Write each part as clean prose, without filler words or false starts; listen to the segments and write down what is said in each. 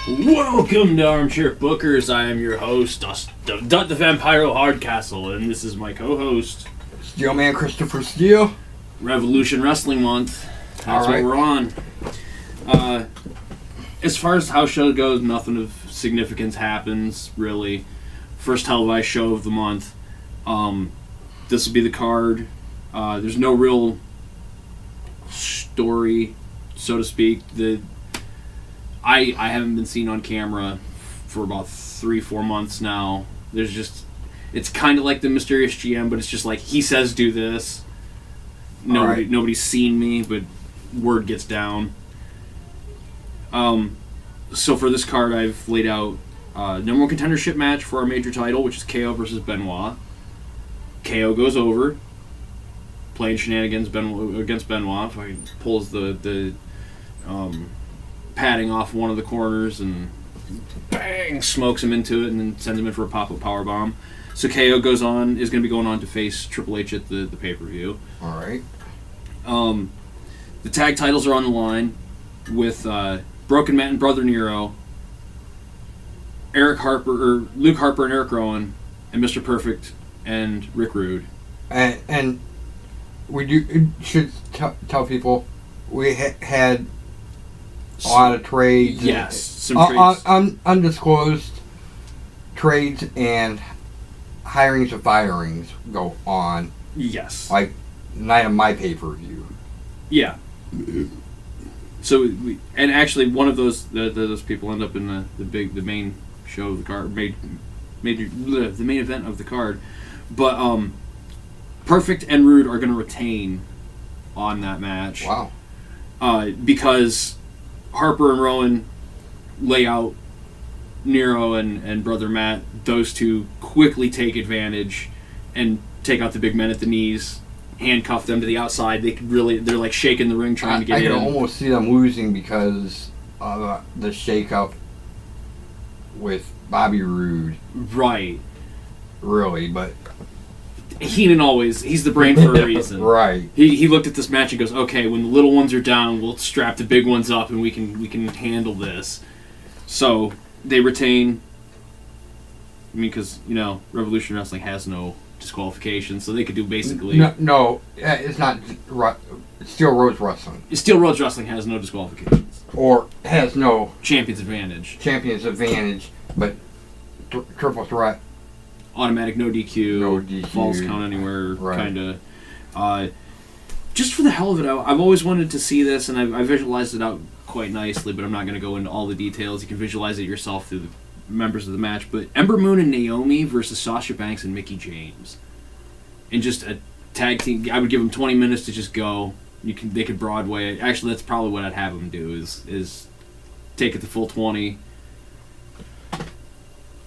Welcome to Armchair Bookers. I am your host, Dut the Vampiro Hardcastle, and this is my co-host, Steelman Christopher Steele. Revolution Wrestling Month. That's what we're on. As far as house show goes, nothing of significance happens, really. First televised show of the month. This will be the card. There's no real story, so to speak. I haven't been seen on camera for about 3-4 months now. It's kind of like the Mysterious GM, but it's just like, he says do this. Nobody's seen me, but word gets down. So for this card, I've laid out number one contendership match for our major title, which is KO versus Benoit. KO goes over, playing shenanigans against Benoit. So he pulls the padding off one of the corners and bang, smokes him into it and then sends him in for a pop-up powerbomb. So KO is going to be going on to face Triple H at the pay-per-view. All right. The tag titles are on the line with Broken Matt and Brother Nero, Luke Harper and Eric Rowan, and Mr. Perfect and Rick Rude. And we should tell people we had a lot of trades. Yes, some trades. Undisclosed trades and hirings and firings go on. Yes. Like the night of my pay-per-view. Yeah. So and actually one of those people end up in the main show of the card, the main event of the card. But Perfect and Rude are going to retain on that match. Wow. Because Harper and Rowan lay out Nero and Brother Matt. Those two quickly take advantage and take out the big men at the knees, handcuff them to the outside. They're like shaking the ring trying to get in. I can almost see them losing because of the shake-up with Bobby Roode. Right. Really, but he's the brain for a reason. Right. He looked at this match and goes, okay, when the little ones are down, we'll strap the big ones up and we can handle this. So they retain. I mean, because Revolution Wrestling has no disqualification, so they could do basically. No, it's not Steele-Rhoads Wrestling. Steele-Rhoads Wrestling has no disqualifications. Or has no Champion's advantage, but triple threat. Automatic no DQ, falls count anywhere, right. Kind of. Just for the hell of it, I've always wanted to see this, and I visualized it out quite nicely, but I'm not going to go into all the details. You can visualize it yourself through the members of the match. But Ember Moon and Naomi versus Sasha Banks and Mickie James. And just a tag team. I would give them 20 minutes to just go. They could Broadway it. Actually, that's probably what I'd have them do, is take it the full 20,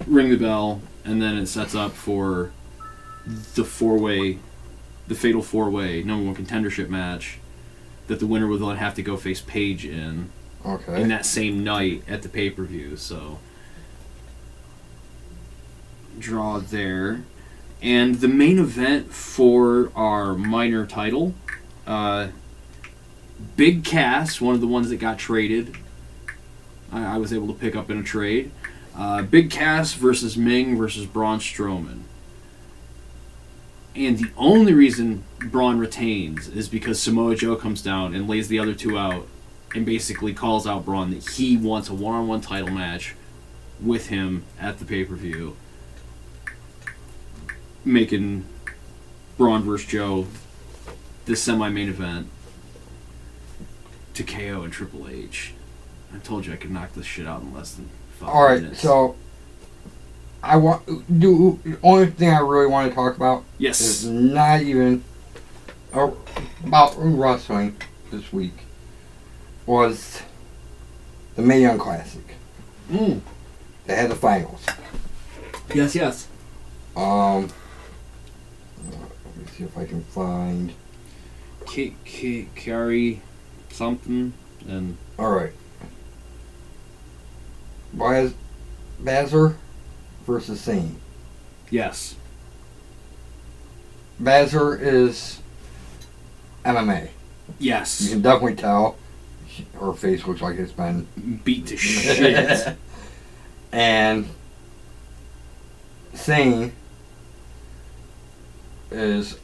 ring the bell, and then it sets up for the fatal four-way number one contendership match that the winner would then have to go face Paige in that same night at the pay-per-view. So, draw there. And the main event for our minor title, Big Cass, one of the ones that got traded. I was able to pick up in a trade. Big Cass versus Ming versus Braun Strowman. And the only reason Braun retains is because Samoa Joe comes down and lays the other two out and basically calls out Braun that he wants a one-on-one title match with him at the pay-per-view, making Braun versus Joe the semi-main event to KO and Triple H. I told you I could knock this shit out in less than 5 minutes. Alright, so the only thing I really want to talk about is not even about wrestling this week, was the Mae Young Classic. They had the finals. Yes. Let me see if I can find Carry something and alright. Baszler versus Sane. Yes. Baszler is MMA. Yes. You can definitely tell her face looks like it's been beat to shit. And Sane is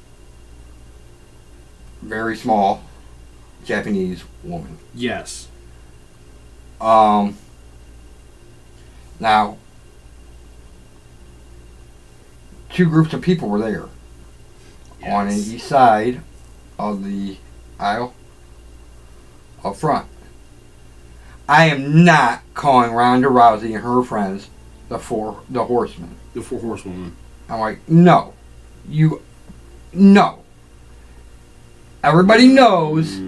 very small Japanese woman. Yes. Now, two groups of people were there. Yes. On the east side of the aisle, up front. I am not calling Ronda Rousey and her friends the horsemen. The four horsewomen. I'm like, no. No. Everybody knows.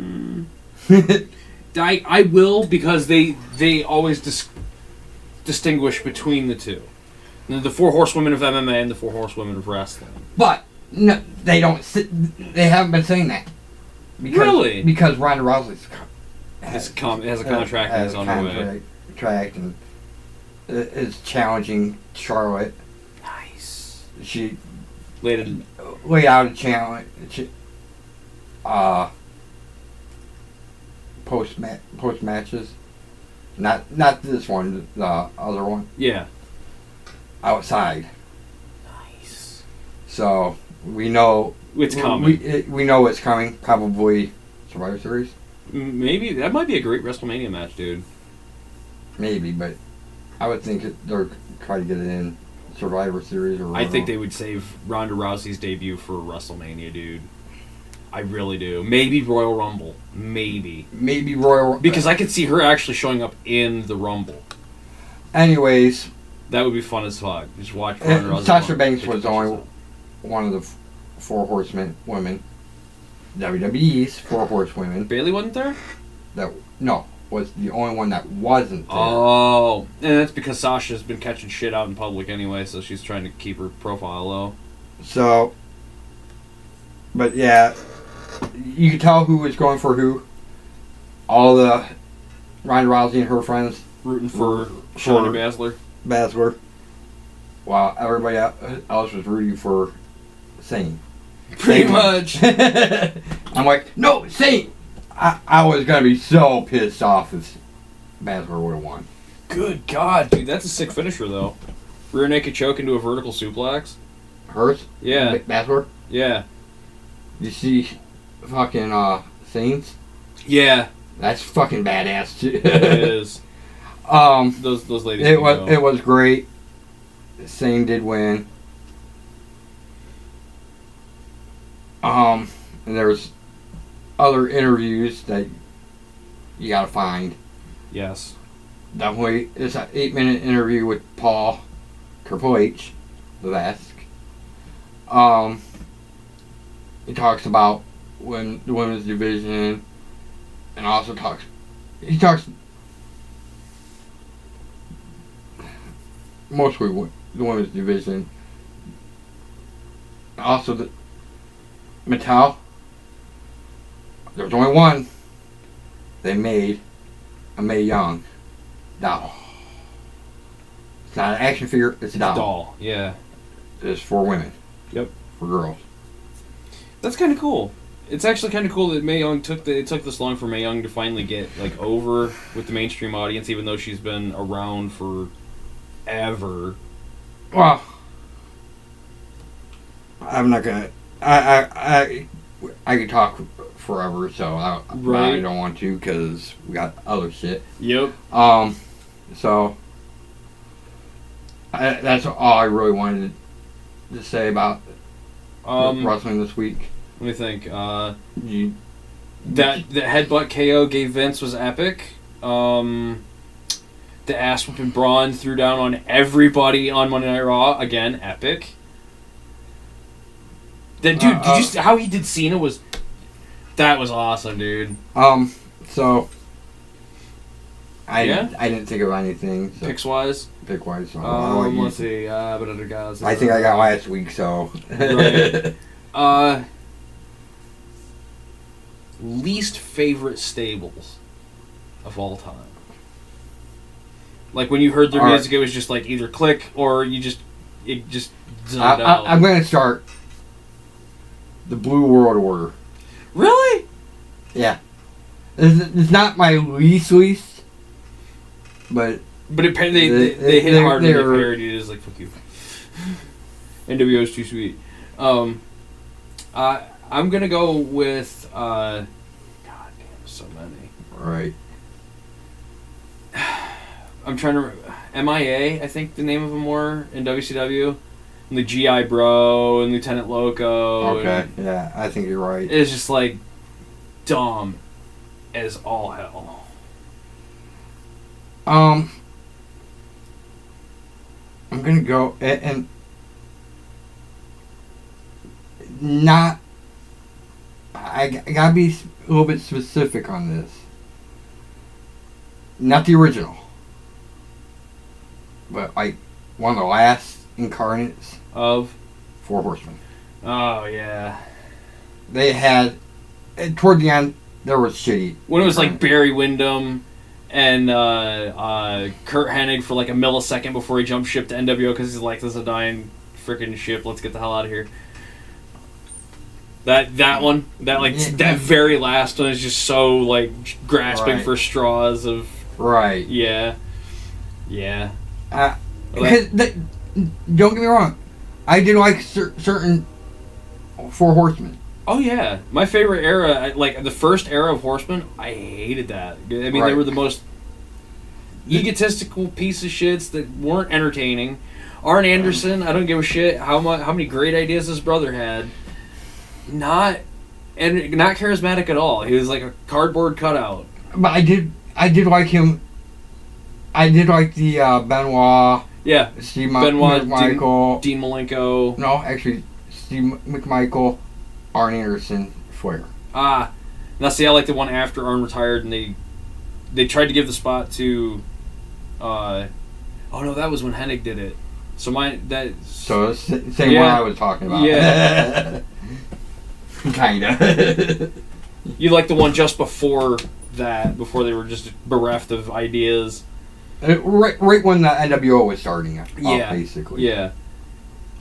I will, because they always distinguish between the two. The four horsewomen of MMA and the four horsewomen of wrestling. But no, they don't. They haven't been saying that. Really? Because Ronda Rousey has a contract and is on her way. Contract and is challenging Charlotte. Nice. She laid out a challenge. Post matches, not this one, the other one. Yeah. Outside. Nice. So we know it's coming. We know it's coming. Probably Survivor Series. Maybe that might be a great WrestleMania match, dude. Maybe, but I would think they're trying to get it in Survivor Series or. I think they would save Ronda Rousey's debut for WrestleMania, dude. I really do. Maybe Royal Rumble. Maybe Royal Rumble. Because I could see her actually showing up in the Rumble. Anyways. That would be fun as fuck. Just watch Ronda Rousey. Sasha Banks was only one of the four horsemen women. WWE's four horsewomen. Bayley wasn't there? Was the only one that wasn't there. Oh. And that's because Sasha's been catching shit out in public anyway, so she's trying to keep her profile low. So. But yeah. You could tell who was going for who. All the Ronda Rousey and her friends rooting for Shayna Baszler. While everybody else was rooting for Sane. Pretty much. I'm like, no, Sane! I was going to be so pissed off if Baszler would have won. Good God, dude. That's a sick finisher, though. Rear naked choke into a vertical suplex. Hers? Yeah. Baszler? Yeah. You see fucking Saints? Yeah. That's fucking badass too. It is. Those ladies. It was great. Sane did win. And there's other interviews that you gotta find. Yes. Definitely, it's an 8-minute interview with Paul Triple H, the Vesk. He talks about the women's division, and also he talks mostly the women's division. Also, the Mattel. There's only one. They made a Mae Young doll. It's not an action figure. It's a doll. Yeah. It's for women. Yep. For girls. That's kind of cool. It's actually kind of cool that Mae Young took this long for Mae Young to finally get over with the mainstream audience, even though she's been around forever. Well, I'm not gonna. I could talk forever, so I don't want to because we got other shit. Yep. So that's all I really wanted to say about wrestling this week. Let me think. That headbutt KO gave Vince was epic. The ass whipping Braun threw down on everybody on Monday Night Raw, again, epic. Then, dude, did you see how he did Cena? That was awesome, dude. So I didn't think of anything. So. Picks wise. So let's see. But other guys. I think I got last week. So. Right. Least favorite stables of all time. Like when you heard their music, it was just like either click or it just zoned out. I'm going to start the Blue World Order. Really? Yeah. It's not my least, but But they hit hard when they parodied it. It's like, fuck you. NWO's too sweet. I'm gonna go with God damn, so many. Right. I'm trying to MIA, I think the name of them were in WCW. And the GI Bro and Lieutenant Loco. Okay, yeah, I think you're right. It's just like dumb as all hell. I'm gonna go and not. I gotta be a little bit specific on this. Not the original, but like one of the last incarnates of Four Horsemen. Oh yeah. They had toward the end there was shitty. When it was like Barry Windham and Kurt Hennig for like a millisecond before he jumped ship to NWO because he's like, "This is a dying freaking ship. Let's get the hell out of here." That one, that very last one is just so like grasping for straws of. Right. Yeah. Because don't get me wrong, I did like certain Four Horsemen. Oh yeah, my favorite era, like the first era of Horsemen, I hated that. I mean, they were the most egotistical piece of shits that weren't entertaining. Arn Anderson, I don't give a shit how many great ideas his brother had. Not charismatic at all. He was like a cardboard cutout. But I did like him. I did like the Benoit. Yeah, Steve Benoit, McMichael. Dean Malenko. No, actually, Steve McMichael, Arn Anderson, Flair. Now see, I like the one after Arn retired, and they tried to give the spot to. Oh no, that was when Hennig did it. So So same one I was talking about. Yeah. Kinda. You like the one just before that, before they were just bereft of ideas. Right when the NWO was starting up, basically. Yeah.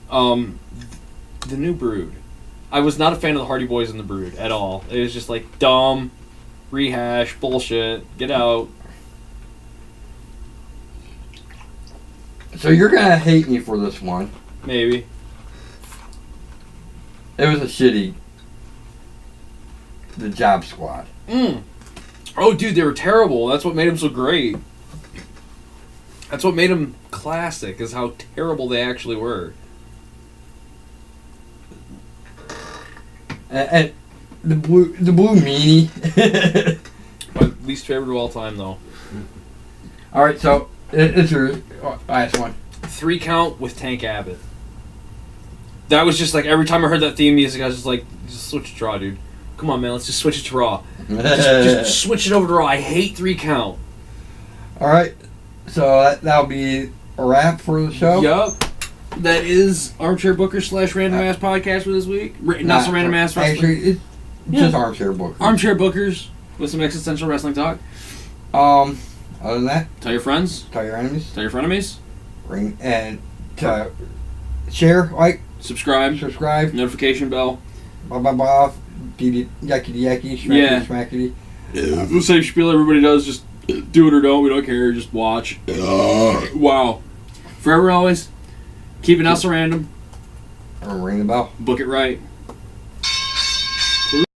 The New Brood. I was not a fan of the Hardy Boys in the Brood at all. It was just like dumb, rehash, bullshit, get out. So you're gonna hate me for this one. Maybe. It was a shitty. The Job Squad. Oh, dude, they were terrible. That's what made them so great. That's what made them classic, is how terrible they actually were. And the blue meanie. My least favorite of all time, though. All right, so it's your last one. 3 Count with Tank Abbott. That was just like every time I heard that theme music, I was just like, just switch it to Raw, dude. Come on, man, let's just switch it to Raw. just switch it over to Raw. I hate 3 Count. All right, so that'll be a wrap for the show. Yup. That is Armchair Booker / Random Ass Podcast for this week. Not so Random Ass Wrestling. Actually, it's just Armchair Bookers. Armchair Bookers with some existential wrestling talk. Other than that, tell your friends. Tell your enemies. Tell your frenemies. Ring and share, like, subscribe, notification bell. Blah blah blah. Yakety yakety, schmackety schmackety. The same spiel everybody does. Just do it or don't. We don't care. Just watch. Wow. Forever, always. Keep it not so random. Ring the bell. Book it right.